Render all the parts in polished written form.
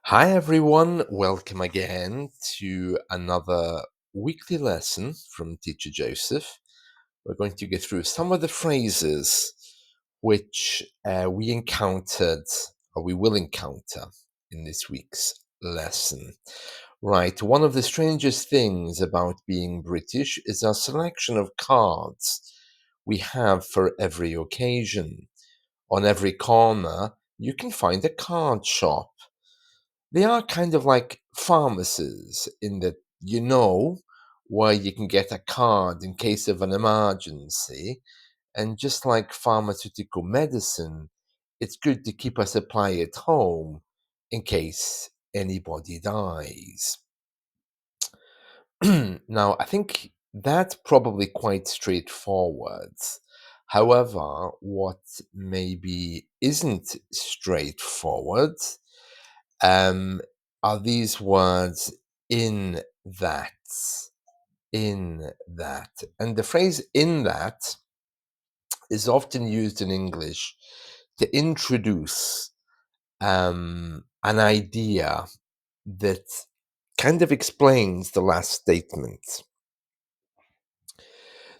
Hi everyone, welcome again to another weekly lesson from Teacher Joseph. We're going to go through some of the phrases which we encountered or we will encounter in this week's lesson. Right, one of the strangest things about being British is our selection of cards we have for every occasion. On every corner, you can find a card shop. They are kind of like pharmacies in that where you can get a card in case of an emergency. And just like pharmaceutical medicine, it's good to keep a supply at home in case anybody dies. Now, I think that's probably quite straightforward. However, what maybe isn't straightforward um, are these words in that, in that. And the phrase in that is often used in English to introduce an idea that kind of explains the last statement.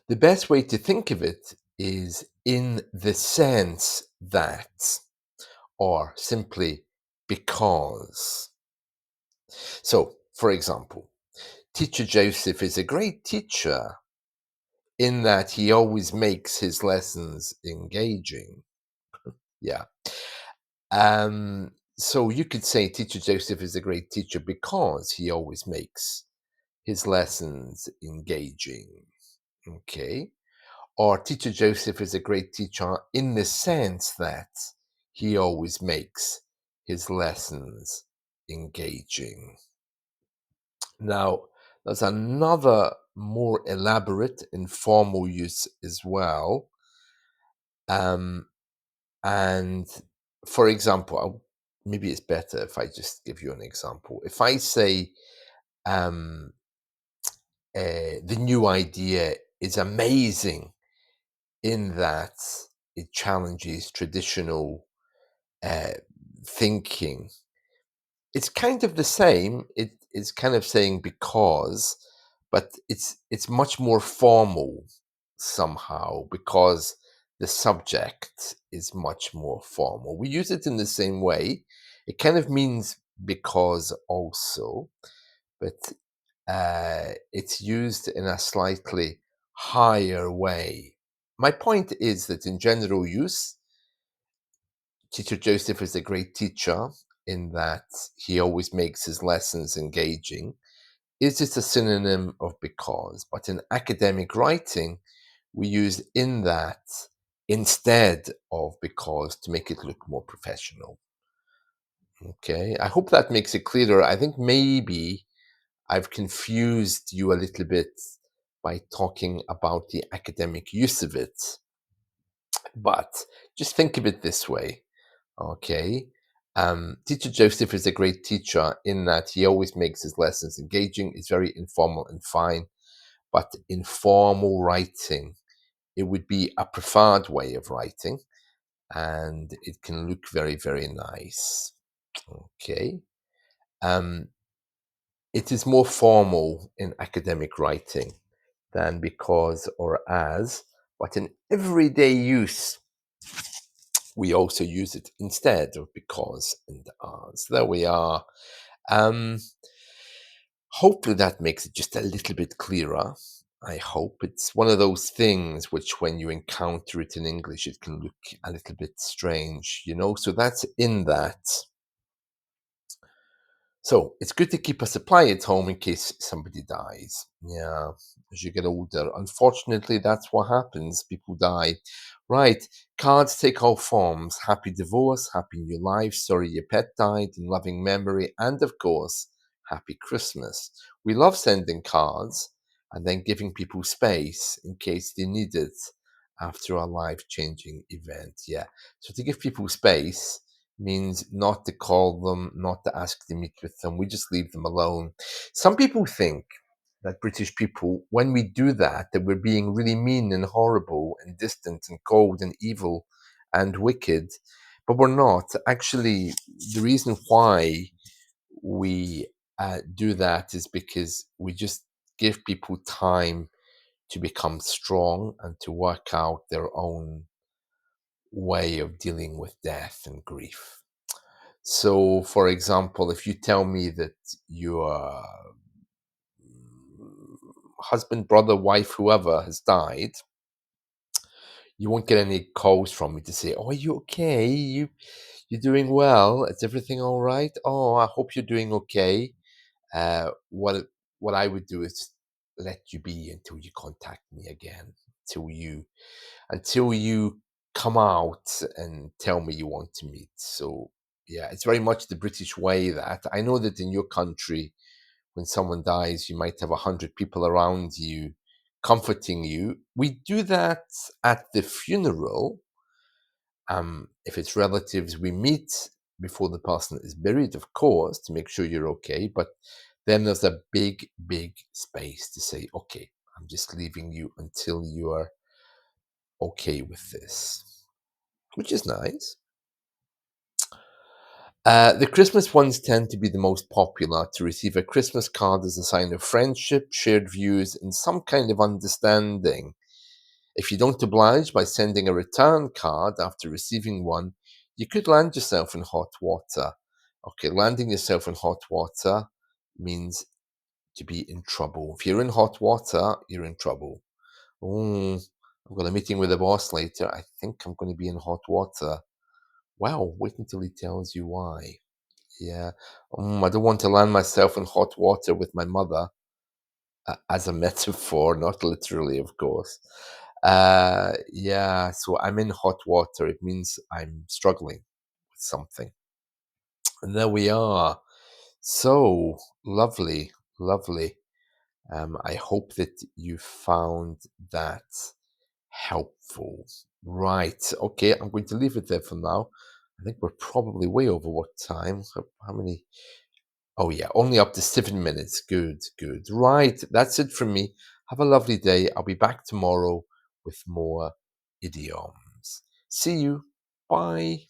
The best way to think of it is in the sense that, or simply because. So, for example, Teacher Joseph is a great teacher in that he always makes his lessons engaging. Yeah. So you could say Teacher Joseph is a great teacher because he always makes his lessons engaging. Okay. Or Teacher Joseph is a great teacher in the sense that he always makes his lessons engaging. Now, there's another more elaborate informal use as well. Um, and for example, maybe it's better if I just give you an example. If I say, um, the new idea is amazing in that it challenges traditional uh, thinking. It's kind of the same. It's kind of saying because, but it's much more formal somehow because the subject is much more formal. We use it in the same way. It kind of means because also, but it's used in a slightly higher way. My point is that in general use, Teacher Joseph is a great teacher in that he always makes his lessons engaging. Is it a synonym of because? But in academic writing, we use in that instead of because to make it look more professional. Okay, I hope that makes it clearer. I think maybe I've confused you a little bit by talking about the academic use of it, but just think of it this way. Okay. Teacher Joseph is a great teacher in that he always makes his lessons engaging. It's very informal and fine. But informal writing, it would be a preferred way of writing and it can look very, very nice. Okay. Um, it is more formal in academic writing than because or as, but in everyday use, we also use it instead of because and as. There we are. Um, Hopefully that makes it just a little bit clearer. I hope it's one of those things which, when you encounter it in English, it can look a little bit strange. So that's in that. So it's good to keep a supply at home in case somebody dies. Yeah, as you get older, unfortunately, that's what happens. People die. Right. Cards take all forms: happy divorce, happy new life, sorry your pet died, in loving memory, and of course, happy Christmas. We love sending cards and then giving people space in case they need it after a life changing event. Yeah. So to give people space means not to call them, not to ask to meet with them. We just leave them alone. Some people think that British people, when we do that, that we're being really mean and horrible and distant and cold and evil and wicked, but we're not. Actually, the reason why we do that is because we just give people time to become strong and to work out their own way of dealing with death and grief. So, for example, if you tell me that your husband, brother, wife, whoever has died, you won't get any calls from me to say, "Oh, are you okay? You're doing well? Is everything all right? Oh, I hope you're doing okay." Uh, what what I would do is let you be until you contact me again, till you come out and tell me you want to meet. So yeah, it's very much the British way. That I know that in your country, when someone dies, you might have 100 people around you comforting you. We do that at the funeral. If it's relatives, we meet before the person is buried, of course, to make sure you're okay. But then there's a big, big space to say, okay, I'm just leaving you until you are okay with this, which is nice. The Christmas ones tend to be the most popular. To receive a Christmas card is a sign of friendship, shared views, and some kind of understanding. If you don't oblige by sending a return card after receiving one, you could land yourself in hot water. Okay, landing yourself in hot water means to be in trouble. If you're in hot water, you're in trouble. Oh, I've got a meeting with the boss later. I think I'm going to be in hot water. Wow, wait until he tells you why. Yeah. I don't want to land myself in hot water with my mother, as a metaphor, not literally, of course. Yeah, so I'm in hot water. It means I'm struggling with something. And there we are. So lovely, lovely. I hope that you found that helpful. Right. Okay, I'm going to leave it there for now. I think we're probably way over what time? How many? Oh, yeah, only up to 7 minutes. Good, good. Right, that's it from me. Have a lovely day. I'll be back tomorrow with more idioms. See you. Bye.